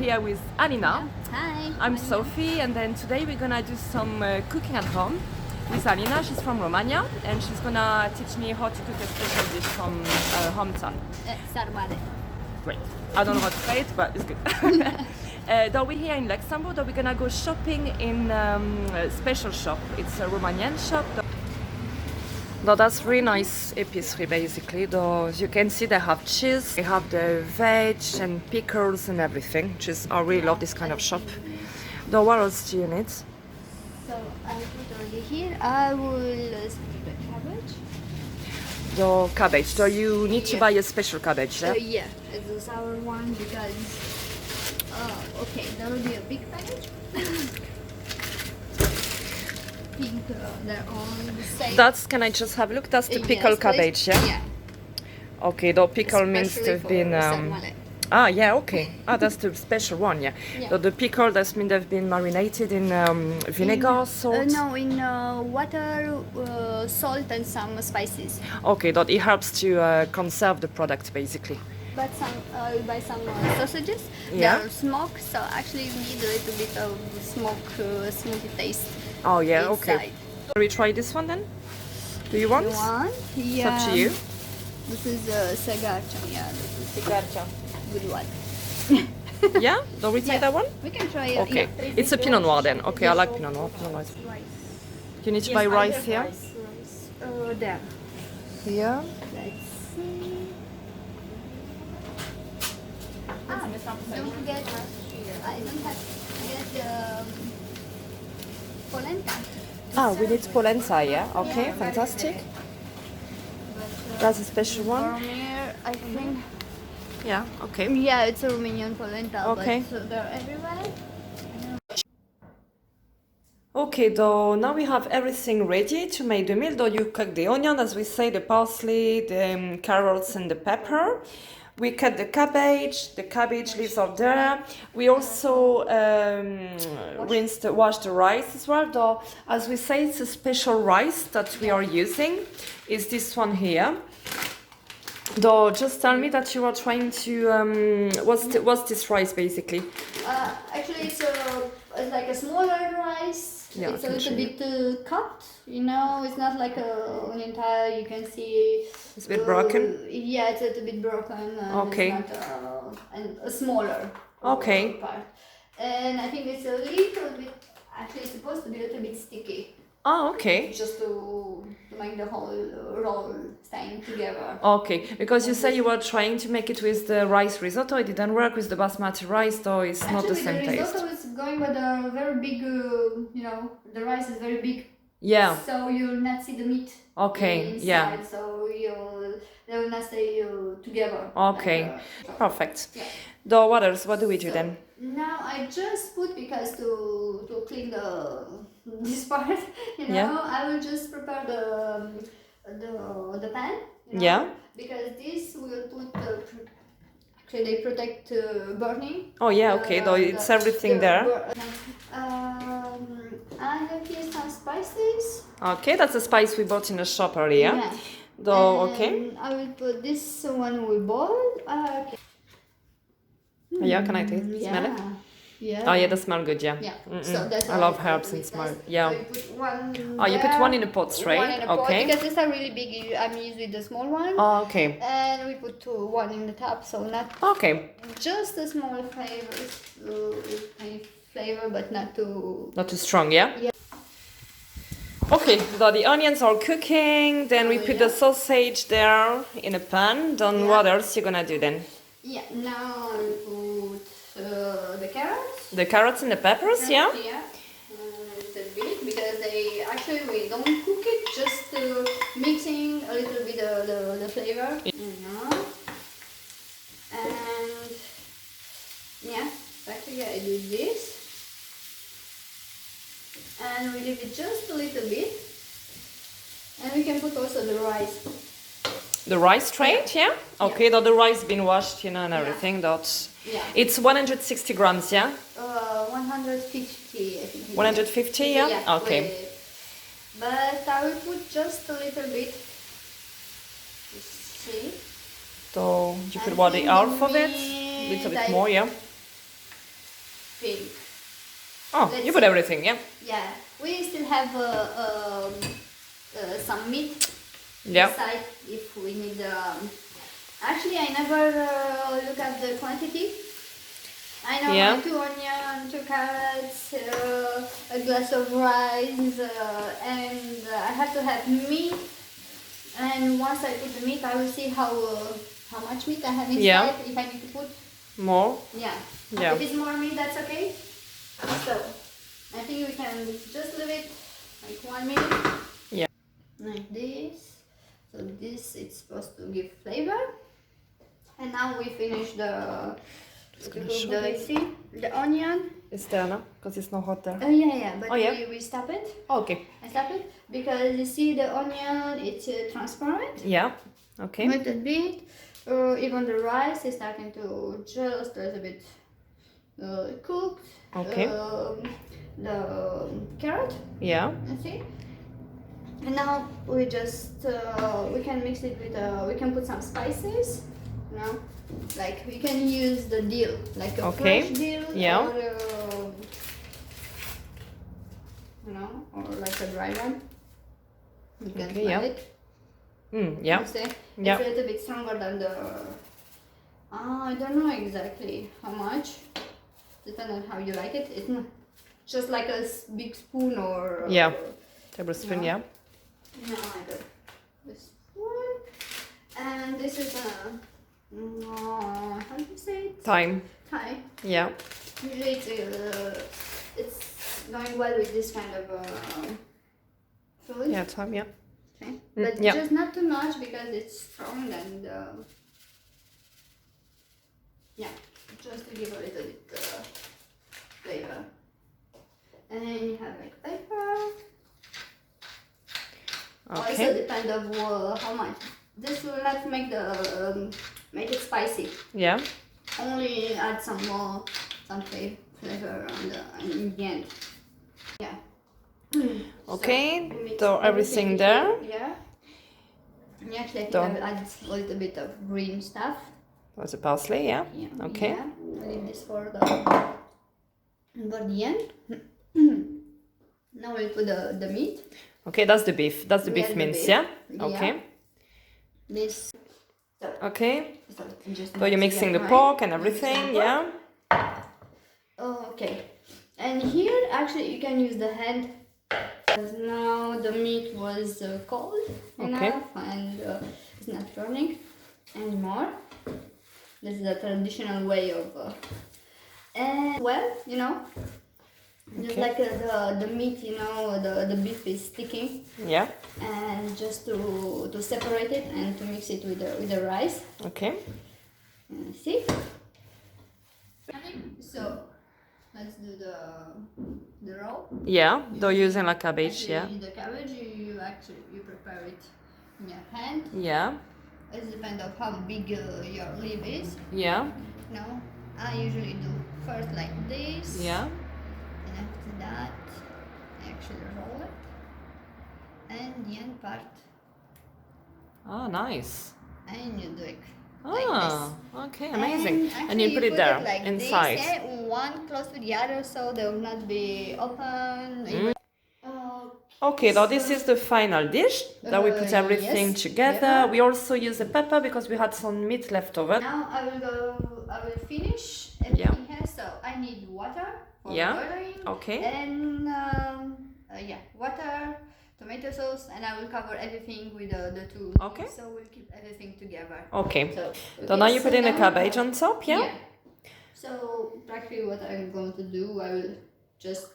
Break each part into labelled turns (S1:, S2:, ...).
S1: here with Alina.
S2: Hi.
S1: I'm Sophie, and then today we're gonna do some cooking at home with Alina. She's from Romania, and she's gonna teach me how to cook a special dish from her hometown.
S2: Sarmale.
S1: Great. I don't know how to say it, but it's good. Though we're here in Luxembourg, though we're gonna go shopping in a special shop. It's a Romanian shop. Though that's really nice épicerie basically. Though as you can see, they have cheese, they have the veg and pickles and everything. I really love this kind of shop. Though what else do you need?
S2: So I put already here. I will split the cabbage.
S1: The cabbage. So you need to buy a special cabbage, yeah?
S2: Yeah, it's a sour one because. Okay, there will be a big package. Pink, they're all the same.
S1: That's. Can I just have a look? That's the pickle cabbage, yeah?
S2: Yeah.
S1: Okay, the pickle means
S2: Especially
S1: they've been.
S2: Sarmale.
S1: Ah, yeah, okay. Ah, that's the special one, yeah.
S2: Yeah.
S1: The pickle, that means they've been marinated in vinegar, salt.
S2: No, in water, salt, and some spices.
S1: Okay, that it helps to conserve the product, basically.
S2: But we buy some sausages.
S1: Yeah.
S2: They're smoked, so actually you need a little bit of smoky taste.
S1: Oh, yeah,
S2: inside.
S1: okay. Shall we try this one then? Do you want?
S2: You want?
S1: It's
S2: Yeah.
S1: up to you.
S2: This is Segarcha. Yeah, this is
S1: Cigarcia.
S2: good one.
S1: Yeah? Don't we try that one?
S2: We can try it.
S1: Okay.
S2: Yeah.
S1: It's a Pinot Noir then. Okay, I like Pinot Noir. Pinot Noir. You need to buy rice here?
S2: There.
S1: Here.
S2: Let's see. Don't forget, I don't have to get the polenta.
S1: Ah, we need polenta, yeah? Okay,
S2: Yeah.
S1: fantastic.
S2: But,
S1: That's a special one?
S2: Boromir, I think.
S1: Yeah, okay.
S2: Yeah, it's a Romanian polenta,
S1: Okay.
S2: but they're everywhere.
S1: Okay, though now we have everything ready to make the meal. Though you cook the onion, as we say, the parsley, the carrots and the pepper. We cut the cabbage leaves are there. We also wash the rice as well. Though, as we say, it's a special rice that we are using. Is this one here. Though, just tell me that you are trying to, what's this rice basically?
S2: Actually, it's like a smaller rice.
S1: Yeah,
S2: It's
S1: I
S2: a
S1: can
S2: little
S1: show
S2: bit cut, you know. It's not like an entire. You can see.
S1: It's a bit broken?
S2: Yeah, it's a little bit broken.
S1: Okay.
S2: It's not, and a smaller.
S1: Okay.
S2: Part. And I think it's a little bit. Actually, it's supposed to be a little bit sticky.
S1: Oh, okay.
S2: Just to make the whole roll staying together.
S1: Okay, because you say you were trying to make it with the rice risotto. It didn't work with the basmati rice, though it's not the same
S2: the
S1: taste.
S2: risotto is going with a very big, you know, the rice is very big.
S1: Yeah.
S2: So you'll not see the meat.
S1: Okay,
S2: inside,
S1: yeah.
S2: So they will not stay together.
S1: Okay,
S2: Like,
S1: perfect.
S2: yeah.
S1: Though what else? What do we do
S2: So,
S1: then?
S2: Now I just put because to clean this part, you know,
S1: Yeah.
S2: I will just prepare the pan. You know,
S1: Yeah.
S2: Because this will put actually they protect burning.
S1: Oh yeah, okay. Though it's everything there.
S2: I have here some spices.
S1: Okay, that's a spice we bought in the shop earlier.
S2: Yeah.
S1: Though
S2: And
S1: okay.
S2: I will put this one will boil. Okay.
S1: Yeah, can I taste? Smell it?
S2: Yeah.
S1: Oh yeah, they smell good. Yeah.
S2: Yeah.
S1: Mm-mm.
S2: So that's
S1: I
S2: why
S1: love
S2: it's
S1: herbs
S2: really
S1: and smell.
S2: nice.
S1: Yeah.
S2: So you put one.
S1: Oh, you put
S2: there,
S1: one in a pot straight.
S2: One in a pot,
S1: Okay.
S2: because these are really big. I'm using the small one.
S1: Oh, okay.
S2: And we put one in the top, so not
S1: Okay.
S2: just a small flavor, but not too.
S1: Not too strong, yeah?
S2: Yeah.
S1: Okay, so the onions are cooking, then we put
S2: yeah.
S1: the sausage there in a pan. Then
S2: Yeah.
S1: what else you gonna do then?
S2: Yeah. Now I will put the carrots.
S1: The carrots and the peppers, yeah?
S2: Yeah. A little bit because we don't cook it, just mixing a little bit the flavor. You know. And yeah, actually I do this. And we leave it just a little bit. And we can put also the rice.
S1: The rice straight, yeah? Okay, though the rice been washed, you know, and everything. That's
S2: Yeah.
S1: It's 160 grams, yeah?
S2: 150, I think.
S1: 150, yeah? Okay.
S2: But I will put just a little bit. See?
S1: So you put what, the half of it? A little bit more, yeah? Oh,
S2: Let's
S1: you put
S2: see.
S1: everything, yeah?
S2: Yeah, we still have some meat
S1: Yeah.
S2: aside if we need. Actually, I never look at the quantity. I know
S1: Yeah.
S2: 2 onions, 2 carrots, a glass of rice, and I have to have meat. And once I put the meat, I will see how much meat I have inside.
S1: Yeah.
S2: If I need to put.
S1: More?
S2: Yeah.
S1: Yeah.
S2: If it's more meat, that's okay. So I think we can just leave it like 1 minute.
S1: Yeah.
S2: Like this. So this it's supposed to give flavor. And now we finish the the onion.
S1: It's there, no? Because it's not hot there.
S2: Yeah, but
S1: Oh, yeah?
S2: we stop it.
S1: Okay.
S2: I stop it because you see the onion, it's transparent.
S1: Yeah. Okay.
S2: A little bit. Even the rice is starting to just a little bit cooked.
S1: Okay.
S2: The carrot,
S1: Yeah.
S2: you see. And now we just we can mix it with we can put some spices, you know, like we can use the dill, like a
S1: Okay.
S2: fresh dill,
S1: Yeah.
S2: or you know, or like a dry one. You can
S1: Okay,
S2: smell
S1: yeah.
S2: it.
S1: Yeah.
S2: You see?
S1: Yeah.
S2: It's a little bit stronger than the. I don't know exactly how much. Depends on how you like it. It's not just like a big spoon or.
S1: Yeah. Tablespoon,
S2: No.
S1: yeah.
S2: No, I don't. This one. And this is how do you say it?
S1: Thyme.
S2: Thai.
S1: Yeah.
S2: Usually it's going well with this kind of food.
S1: Yeah, thyme, yeah.
S2: Okay. But
S1: yeah.
S2: just not too much because it's strong and yeah, just to give a little bit flavor. And then you have like pepper. Also
S1: Okay.
S2: depend of how much. This will not make the make it spicy.
S1: Yeah.
S2: Only add some more flavor in the end. Yeah.
S1: Okay.
S2: So, mix
S1: Throw everything there.
S2: Yeah. And actually, I think
S1: Done.
S2: I will add a little bit of green stuff.
S1: That's a parsley, yeah.
S2: Yeah.
S1: Okay.
S2: Yeah. I'll leave this for the end. Now we'll put the meat.
S1: Okay, that's the beef. That's the
S2: Yeah,
S1: beef
S2: the
S1: mince,
S2: beef.
S1: yeah?
S2: Yeah.
S1: Okay.
S2: This.
S1: Okay.
S2: So, just
S1: So you're mixing the
S2: right?
S1: pork and
S2: Mixing
S1: everything,
S2: the pork.
S1: yeah?
S2: Okay. And here, actually, you can use the hand. Because now the meat was cold enough and it's not burning anymore. This is a traditional way of. And well, you know, just like the meat, you know, the beef is sticking.
S1: Yeah.
S2: And just to separate it and to mix it with the rice.
S1: Okay.
S2: See? So let's do the roll.
S1: Yeah, though using like cabbage,
S2: Actually,
S1: yeah.
S2: the cabbage you prepare it in your hand.
S1: Yeah.
S2: It depends on how big your leaf is.
S1: Yeah.
S2: No, I usually do first like this.
S1: Yeah.
S2: And after that, I actually roll it. And the end part.
S1: Ah, nice.
S2: And you do it
S1: Ah,
S2: like this.
S1: okay, amazing. And
S2: actually
S1: you put it there,
S2: like
S1: inside.
S2: This, one close to the other, so they will not be open.
S1: Okay, now this is the final dish. That we put everything
S2: yes.
S1: together.
S2: Yeah.
S1: We also use the pepper because we had some meat left over.
S2: Now I will finish everything here. So I need water for boiling.
S1: Okay.
S2: And water, tomato sauce, and I will cover everything with the two.
S1: Okay.
S2: So we'll keep everything together.
S1: Okay.
S2: So
S1: now you put in the
S2: now-
S1: cabbage on top, yeah?
S2: So practically what I'm going to do, I will just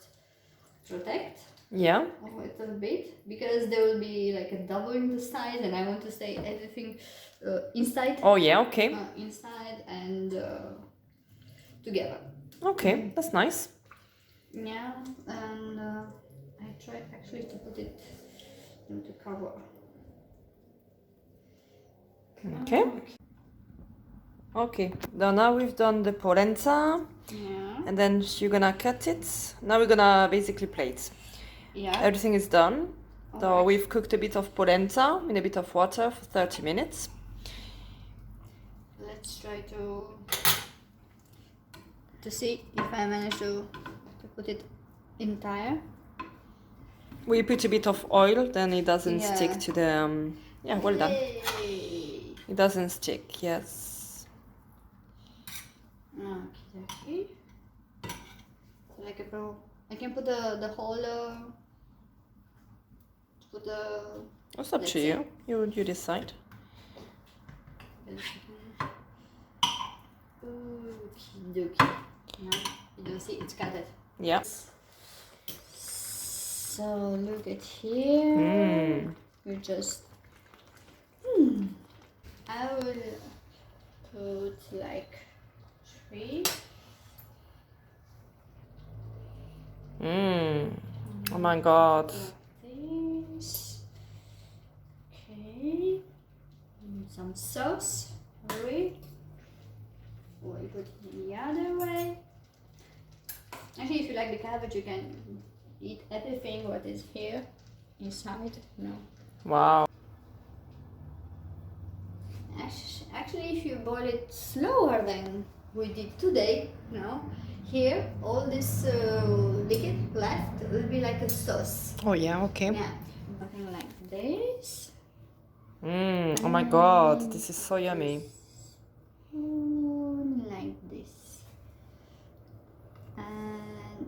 S2: protect
S1: Yeah.
S2: a little bit because there will be like a double in the size, and I want to stay everything inside.
S1: Oh, yeah, okay.
S2: Inside and together.
S1: Okay, that's nice.
S2: Yeah, and I try actually to put it into cover.
S1: Okay. Okay, now we've done the polenta,
S2: Yeah.
S1: and then you're gonna cut it. Now we're gonna basically plate.
S2: Yeah.
S1: Everything is done. So
S2: Alright.
S1: we've cooked a bit of polenta in a bit of water for 30 minutes.
S2: Let's try to see if I manage to put it entire.
S1: We put a bit of oil, then it doesn't
S2: Yeah.
S1: stick to the. Yeah, well done.
S2: Yay.
S1: It doesn't stick. Yes.
S2: Okay. So like I can put the whole. Put the.
S1: It's up
S2: Let's
S1: to
S2: see.
S1: you. You decide.
S2: Okie dokie. Yeah, you don't see it's cut it.
S1: Yeah.
S2: So look at here.
S1: Mm.
S2: You just. I will put like 3.
S1: Mm. Oh my God.
S2: Like this. Okay. And some sauce. Hurry. Or you put it the other way. Actually, if you like the cabbage, you can eat everything what is here inside. No.
S1: Wow.
S2: Actually, if you boil it slower than we did today, here all this liquid left will be like a sauce.
S1: Oh yeah. Okay.
S2: Yeah, something like this.
S1: Mm. Oh my God. This is so yummy.
S2: Like this. And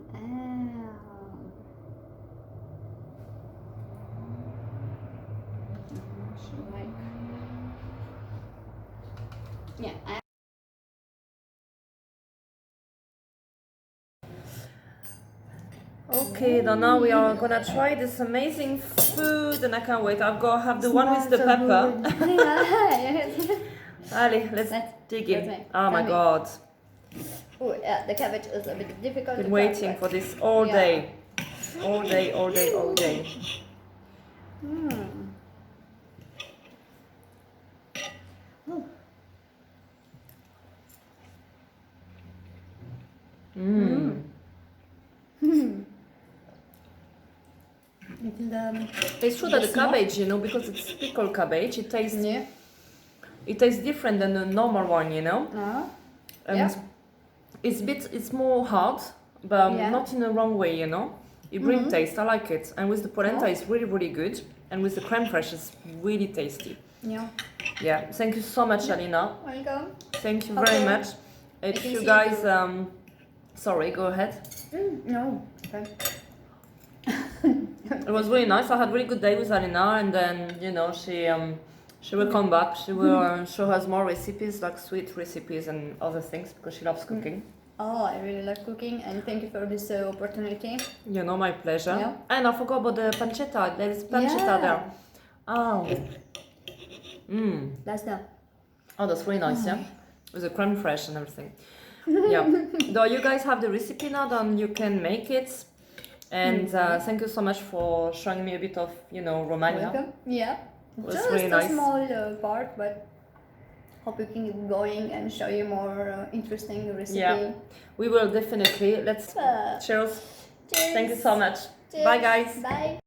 S2: so like, yeah.
S1: Okay, then now we are gonna try this amazing food, and I can't wait. I'll go have the one with the pepper. Allez, let's dig in.
S2: Let's
S1: Oh my
S2: make.
S1: God.
S2: Oh yeah, the cabbage is a bit difficult.
S1: Been
S2: to
S1: waiting
S2: cut,
S1: for
S2: but-
S1: this all
S2: Yeah.
S1: day. All day, all day, all day.
S2: Oh.
S1: It's true that the cabbage, because it's pickled cabbage, it tastes
S2: Yeah.
S1: different than the normal one,
S2: Uh-huh.
S1: And
S2: Yeah.
S1: it's more hard, but
S2: Yeah.
S1: not in the wrong way, It brings taste. I like it, and with the polenta,
S2: Yeah.
S1: it's really, really good, and with the creme fraiche, it's really tasty.
S2: Yeah.
S1: Yeah, thank you so much, Alina.
S2: Welcome.
S1: Thank you
S2: Okay.
S1: very much.
S2: I
S1: If
S2: can
S1: you
S2: see
S1: guys,
S2: the-
S1: sorry, go ahead.
S2: No. Okay.
S1: It was really nice. I had a really good day with Alina, and then she will come back. She will show us more recipes, like sweet recipes and other things, because she loves cooking.
S2: Oh, I really like cooking, and thank you for this opportunity.
S1: My pleasure.
S2: Yeah.
S1: And I forgot about the pancetta. There's pancetta
S2: Yeah.
S1: there. Oh.
S2: That's that.
S1: Oh, that's really nice, yeah? With the creme fraiche and everything. Yeah. Though you guys have the recipe now, then you can make it. And thank you so much for showing me a bit of, Romania.
S2: Welcome. Yeah.
S1: Was
S2: Just
S1: really
S2: a
S1: nice.
S2: small part, but hope we can keep going and show you more interesting recipe.
S1: Yeah. We will definitely. Let's cheers.
S2: Cheers.
S1: Thank you so much.
S2: Cheers.
S1: Bye, guys.
S2: Bye.